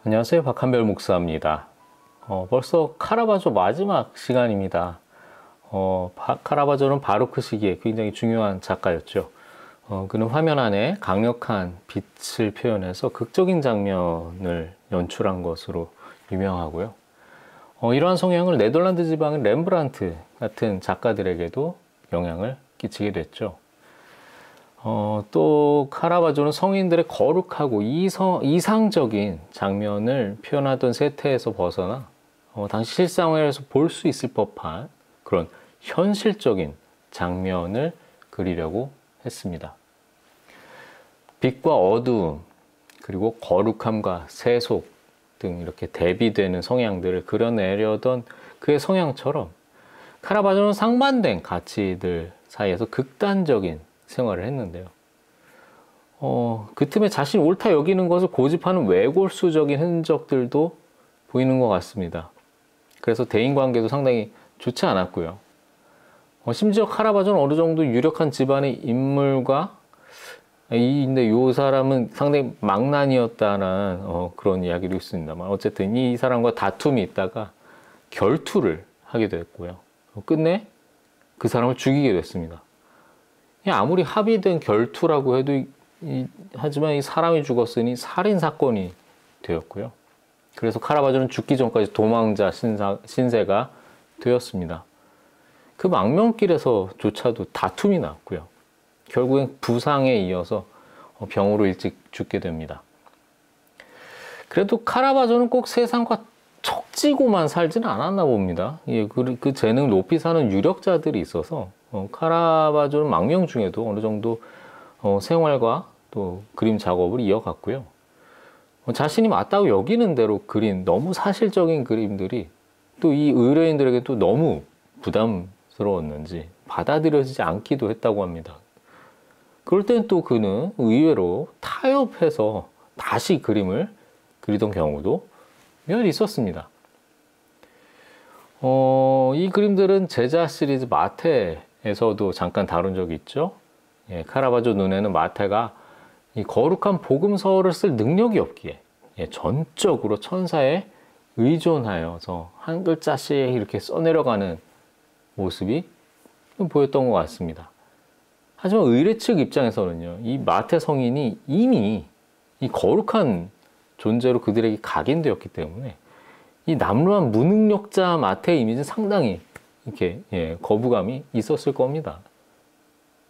안녕하세요. 박한별 목사입니다. 벌써 카라바조 마지막 시간입니다. 카라바조는 바로크 시기에 굉장히 중요한 작가였죠. 그는 화면 안에 강력한 빛을 표현해서 극적인 장면을 연출한 것으로 유명하고요. 이러한 성향을 네덜란드 지방의 렘브란트 같은 작가들에게도 영향을 끼치게 됐죠. 또 카라바조는 성인들의 거룩하고 이상적인 장면을 표현하던 세태에서 벗어나 당시 실생활에서 볼 수 있을 법한 그런 현실적인 장면을 그리려고 했습니다. 빛과 어두움, 그리고 거룩함과 세속 등 이렇게 대비되는 성향들을 그려내려던 그의 성향처럼 카라바조는 상반된 가치들 사이에서 극단적인 생활을 했는데요. 그 틈에 자신이 옳다 여기는 것을 고집하는 외골수적인 흔적들도 보이는 것 같습니다. 그래서 대인관계도 상당히 좋지 않았고요. 심지어 카라바조는 어느 정도 유력한 집안의 인물과 근데 이 사람은 상당히 망난이었다는 그런 이야기도 있습니다만 어쨌든 이 사람과 다툼이 있다가 결투를 하게 됐고요. 끝내 그 사람을 죽이게 됐습니다. 아무리 합의된 결투라고 해도 하지만 이 사람이 죽었으니 살인 사건이 되었고요. 그래서 카라바조는 죽기 전까지 도망자 신세가 되었습니다. 그 망명길에서조차도 다툼이 났고요. 결국엔 부상에 이어서 병으로 일찍 죽게 됩니다. 그래도 카라바조는 꼭 세상과 척지고만 살지는 않았나 봅니다. 그 재능을 높이 사는 유력자들이 있어서 카라바조는 망명 중에도 어느 정도 생활과 또 그림 작업을 이어갔고요. 자신이 맞다고 여기는 대로 그린 너무 사실적인 그림들이 또 이 의뢰인들에게 또 너무 부담스러웠는지 받아들여지지 않기도 했다고 합니다. 그럴 땐 또 그는 의외로 타협해서 다시 그림을 그리던 경우도 몇 있었습니다. 이 그림들은 제자 시리즈 마태에서도 잠깐 다룬 적이 있죠. 카라바조 눈에는 마태가 이 거룩한 복음서를 쓸 능력이 없기에 전적으로 천사에 의존하여서 한 글자씩 이렇게 써내려가는 모습이 보였던 것 같습니다. 하지만 의뢰 측 입장에서는요, 이 마태 성인이 이미 이 거룩한 존재로 그들에게 각인되었기 때문에 이 남루한 무능력자 마태의 이미지는 상당히 이렇게 거부감이 있었을 겁니다.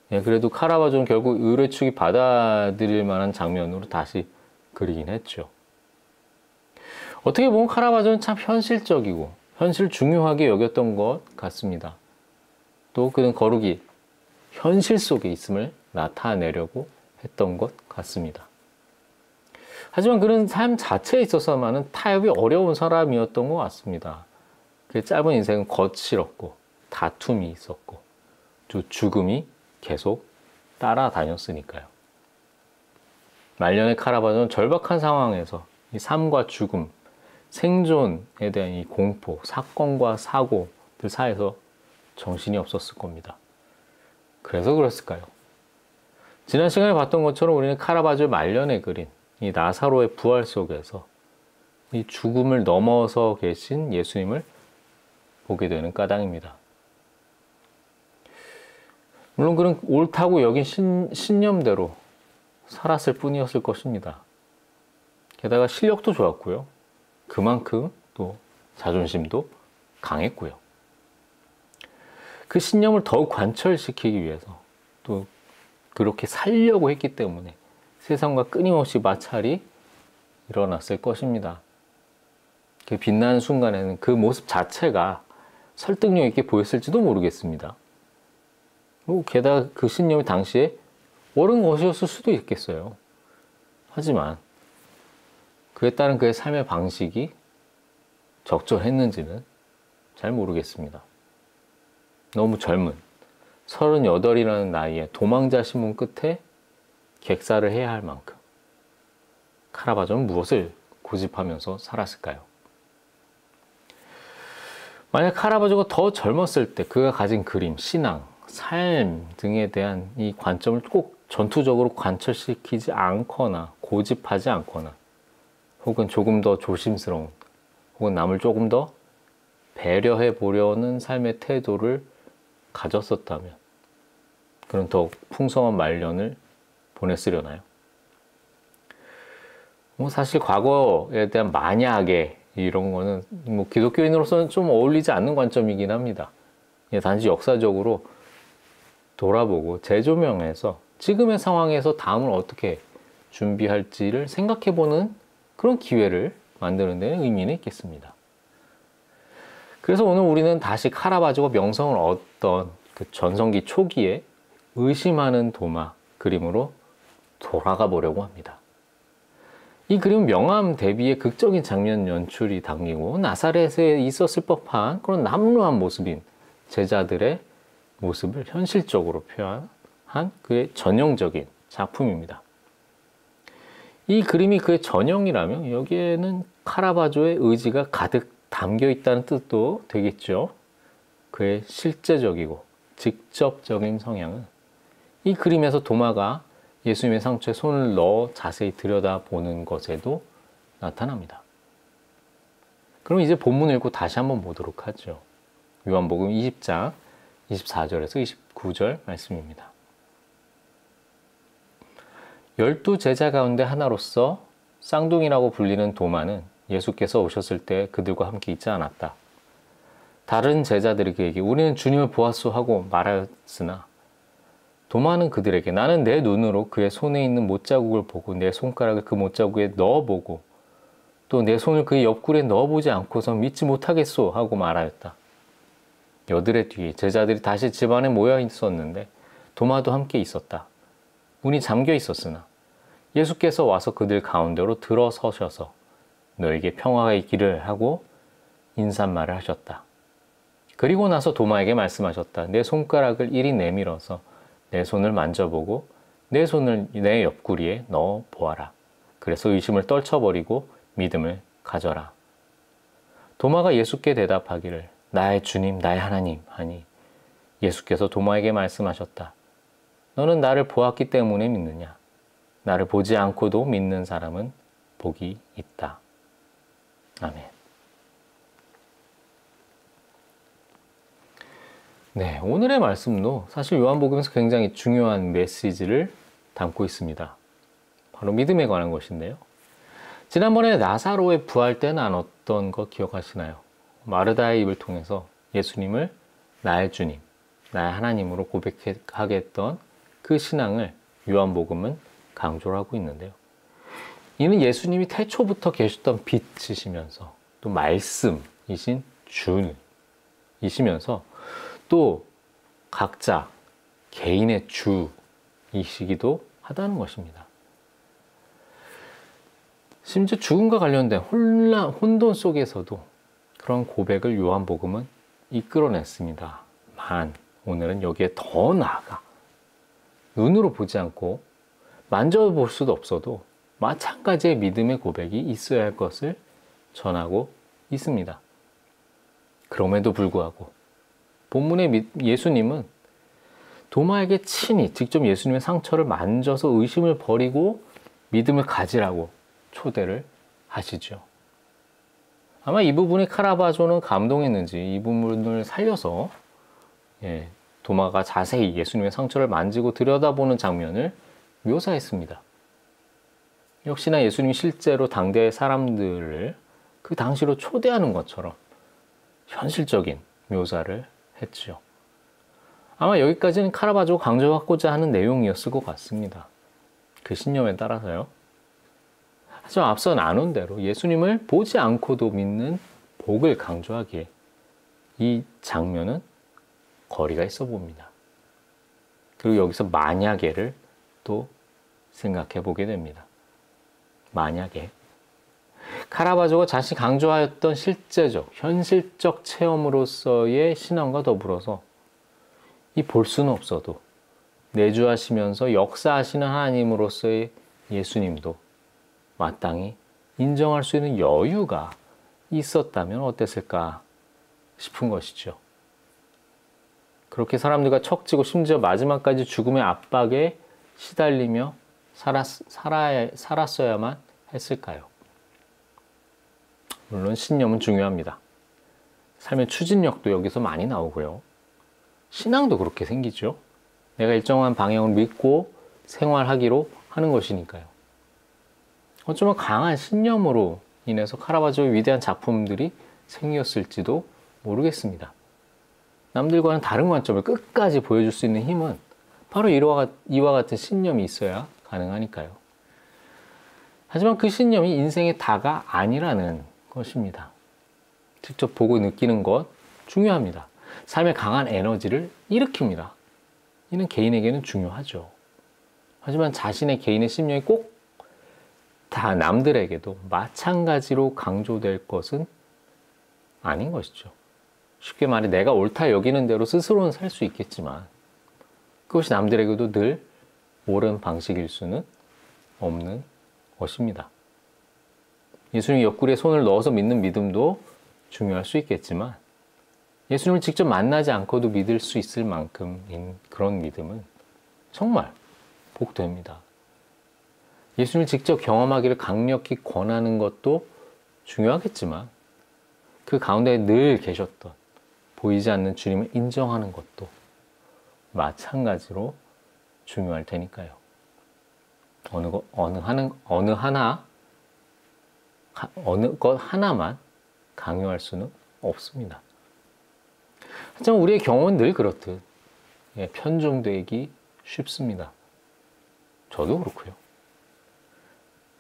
그래도 카라바조는 결국 의뢰 측이 받아들일 만한 장면으로 다시 그리긴 했죠. 어떻게 보면 카라바조는 참 현실적이고 현실을 중요하게 여겼던 것 같습니다. 또 그는 거룩이 현실 속에 있음을 나타내려고 했던 것 같습니다. 하지만 그는 삶 자체에 있어서만은 타협이 어려운 사람이었던 것 같습니다. 그의 짧은 인생은 거칠었고 다툼이 있었고 또 죽음이 계속 따라다녔으니까요. 말년의 카라바조는 절박한 상황에서 이 삶과 죽음, 생존에 대한 이 공포, 사건과 사고들 사이에서 정신이 없었을 겁니다. 그래서 그랬을까요? 지난 시간에 봤던 것처럼 우리는 카라바조의 말년에 그린 이 나사로의 부활 속에서 이 죽음을 넘어서 계신 예수님을 보게 되는 까닭입니다. 물론 그는 옳다고 여긴 신념대로 살았을 뿐이었을 것입니다. 게다가 실력도 좋았고요. 그만큼 또 자존심도 강했고요. 그 신념을 더욱 관철시키기 위해서 또 그렇게 살려고 했기 때문에 세상과 끊임없이 마찰이 일어났을 것입니다. 그 빛나는 순간에는 그 모습 자체가 설득력 있게 보였을지도 모르겠습니다. 게다가 그 신념이 당시에 옳은 것이었을 수도 있겠어요. 하지만 그에 따른 그의 삶의 방식이 적절했는지는 잘 모르겠습니다. 너무 젊은 38이라는 나이에 도망자 신문 끝에 객사를 해야 할 만큼 카라바조는 무엇을 고집하면서 살았을까요? 만약 카라바조가 더 젊었을 때 그가 가진 그림, 신앙, 삶 등에 대한 이 관점을 꼭 전투적으로 관철시키지 않거나 고집하지 않거나 혹은 조금 더 조심스러운, 혹은 남을 조금 더 배려해 보려는 삶의 태도를 가졌었다면 그런 더 풍성한 말년을 보냈으려나요? 사실 과거에 대한 만약에 이런 거는 기독교인으로서는 좀 어울리지 않는 관점이긴 합니다. 단지 역사적으로 돌아보고 재조명해서 지금의 상황에서 다음을 어떻게 준비할지를 생각해보는 그런 기회를 만드는 데는 의미는 있겠습니다. 그래서 오늘 우리는 다시 카라바조가 명성을 얻던 그 전성기 초기에 의심하는 도마 그림으로 돌아가 보려고 합니다. 이 그림은 명암 대비의 극적인 장면 연출이 담기고 나사렛에 있었을 법한 그런 남루한 모습인 제자들의 모습을 현실적으로 표현한 그의 전형적인 작품입니다. 이 그림이 그의 전형이라면 여기에는 카라바조의 의지가 가득 담겨 있다는 뜻도 되겠죠. 그의 실제적이고 직접적인 성향은 이 그림에서 도마가 예수님의 상처에 손을 넣어 자세히 들여다보는 것에도 나타납니다. 그럼 이제 본문 읽고 다시 한번 보도록 하죠. 요한복음 20장 24절에서 29절 말씀입니다. 12 제자 가운데 하나로서 쌍둥이라고 불리는 도마는 예수께서 오셨을 때 그들과 함께 있지 않았다. 다른 제자들이 그에게 우리는 주님을 보았소 하고 말하였으나 도마는 그들에게 나는 내 눈으로 그의 손에 있는 못자국을 보고 내 손가락을 그 못자국에 넣어보고 또 내 손을 그의 옆구리에 넣어보지 않고선 믿지 못하겠소 하고 말하였다. 여드레 뒤에 제자들이 다시 집안에 모여 있었는데 도마도 함께 있었다. 문이 잠겨 있었으나 예수께서 와서 그들 가운데로 들어서셔서 너에게 평화가 있기를 하고 인사말을 하셨다. 그리고 나서 도마에게 말씀하셨다. 내 손가락을 이리 내밀어서 내 손을 만져보고 내 손을 내 옆구리에 넣어 보아라. 그래서 의심을 떨쳐버리고 믿음을 가져라. 도마가 예수께 대답하기를 나의 주님 나의 하나님 하니 예수께서 도마에게 말씀하셨다. 너는 나를 보았기 때문에 믿느냐? 나를 보지 않고도 믿는 사람은 복이 있다. 아멘. 네, 오늘의 말씀도 사실 요한복음에서 굉장히 중요한 메시지를 담고 있습니다. 바로 믿음에 관한 것인데요. 지난번에 나사로의 부활 때 나눴던 거 기억하시나요? 마르다의 입을 통해서 예수님을 나의 주님, 나의 하나님으로 고백하게 했던 그 신앙을 요한복음은 강조를 하고 있는데요. 이는 예수님이 태초부터 계셨던 빛이시면서 또 말씀이신 주이시면서 또 각자 개인의 주이시기도 하다는 것입니다. 심지어 죽음과 관련된 혼돈 속에서도 그런 고백을 요한복음은 이끌어냈습니다만 오늘은 여기에 더 나아가 눈으로 보지 않고 만져볼 수도 없어도 마찬가지의 믿음의 고백이 있어야 할 것을 전하고 있습니다. 그럼에도 불구하고 본문의 예수님은 도마에게 친히 직접 예수님의 상처를 만져서 의심을 버리고 믿음을 가지라고 초대를 하시죠. 아마 이 부분에 카라바조는 감동했는지 이 부분을 살려서 도마가 자세히 예수님의 상처를 만지고 들여다보는 장면을 묘사했습니다. 역시나 예수님이 실제로 당대의 사람들을 그 당시로 초대하는 것처럼 현실적인 묘사를 했죠. 아마 여기까지는 카라바조가 강조하고자 하는 내용이었을 것 같습니다. 그 신념에 따라서요. 하지만 앞서 나눈 대로 예수님을 보지 않고도 믿는 복을 강조하기에 이 장면은 거리가 있어 봅니다. 그리고 여기서 만약에를 또 생각해 보게 됩니다. 만약에 카라바조가 자신이 강조하였던 실제적, 현실적 체험으로서의 신앙과 더불어서 이 볼 수는 없어도 내주하시면서 역사하시는 하나님으로서의 예수님도 마땅히 인정할 수 있는 여유가 있었다면 어땠을까 싶은 것이죠. 그렇게 사람들과 척지고 심지어 마지막까지 죽음의 압박에 시달리며 살았어야만 했을까요? 물론 신념은 중요합니다. 삶의 추진력도 여기서 많이 나오고요. 신앙도 그렇게 생기죠. 내가 일정한 방향을 믿고 생활하기로 하는 것이니까요. 어쩌면 강한 신념으로 인해서 카라바조의 위대한 작품들이 생겼을지도 모르겠습니다. 남들과는 다른 관점을 끝까지 보여줄 수 있는 힘은 바로 이와 같은 신념이 있어야 가능하니까요. 하지만 그 신념이 인생의 다가 아니라는 것입니다. 직접 보고 느끼는 것 중요합니다. 삶의 강한 에너지를 일으킵니다. 이는 개인에게는 중요하죠. 하지만 자신의 개인의 신념이 꼭 다 남들에게도 마찬가지로 강조될 것은 아닌 것이죠. 쉽게 말해 내가 옳다 여기는 대로 스스로는 살 수 있겠지만 그것이 남들에게도 늘 옳은 방식일 수는 없는 것입니다. 예수님 옆구리에 손을 넣어서 믿는 믿음도 중요할 수 있겠지만 예수님을 직접 만나지 않고도 믿을 수 있을 만큼인 그런 믿음은 정말 복됩니다. 예수님을 직접 경험하기를 강력히 권하는 것도 중요하겠지만 그 가운데 늘 계셨던 보이지 않는 주님을 인정하는 것도 마찬가지로 중요할 테니까요. 어느 것 하나만 강요할 수는 없습니다. 하지만 우리의 경우는 늘 그렇듯 편중되기 쉽습니다. 저도 그렇고요.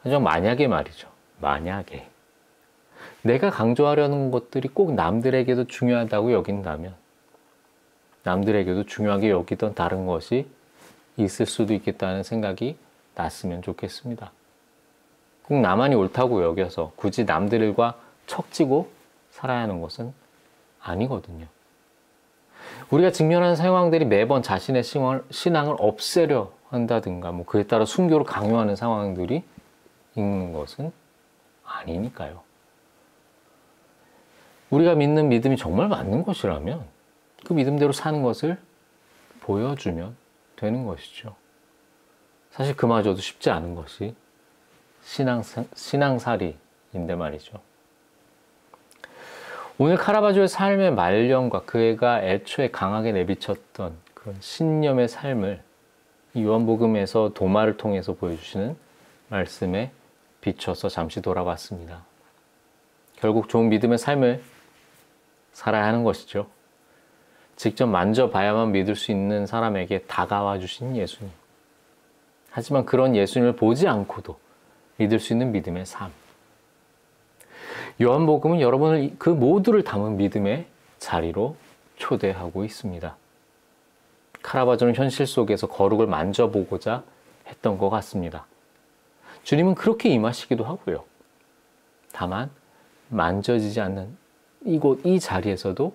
하지만 만약에 말이죠. 만약에 내가 강조하려는 것들이 꼭 남들에게도 중요하다고 여긴다면 남들에게도 중요하게 여기던 다른 것이 있을 수도 있겠다는 생각이 났으면 좋겠습니다. 꼭 나만이 옳다고 여겨서 굳이 남들과 척지고 살아야 하는 것은 아니거든요. 우리가 직면하는 상황들이 매번 자신의 신앙을 없애려 한다든가 그에 따라 순교를 강요하는 상황들이 있는 것은 아니니까요. 우리가 믿는 믿음이 정말 맞는 것이라면 그 믿음대로 사는 것을 보여주면 되는 것이죠. 사실 그마저도 쉽지 않은 것이 신앙살이인데 말이죠. 오늘 카라바조의 삶의 말년과 그애가 애초에 강하게 내비쳤던 그런 신념의 삶을 이 요한복음에서 도마를 통해서 보여주시는 말씀에 비춰서 잠시 돌아봤습니다. 결국 좋은 믿음의 삶을 살아야 하는 것이죠. 직접 만져봐야만 믿을 수 있는 사람에게 다가와 주신 예수님. 하지만 그런 예수님을 보지 않고도 믿을 수 있는 믿음의 삶. 요한복음은 여러분을 그 모두를 담은 믿음의 자리로 초대하고 있습니다. 카라바조는 현실 속에서 거룩을 만져보고자 했던 것 같습니다. 주님은 그렇게 임하시기도 하고요. 다만 만져지지 않는 이곳 이 자리에서도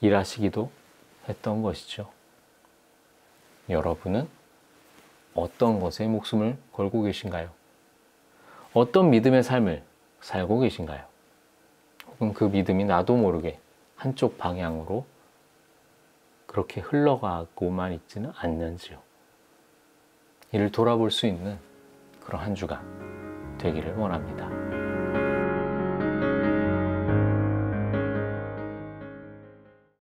일하시기도 했던 것이죠. 여러분은 어떤 것에 목숨을 걸고 계신가요? 어떤 믿음의 삶을 살고 계신가요? 혹은 그 믿음이 나도 모르게 한쪽 방향으로 그렇게 흘러가고만 있지는 않는지요. 이를 돌아볼 수 있는 그런 한 주가 되기를 원합니다.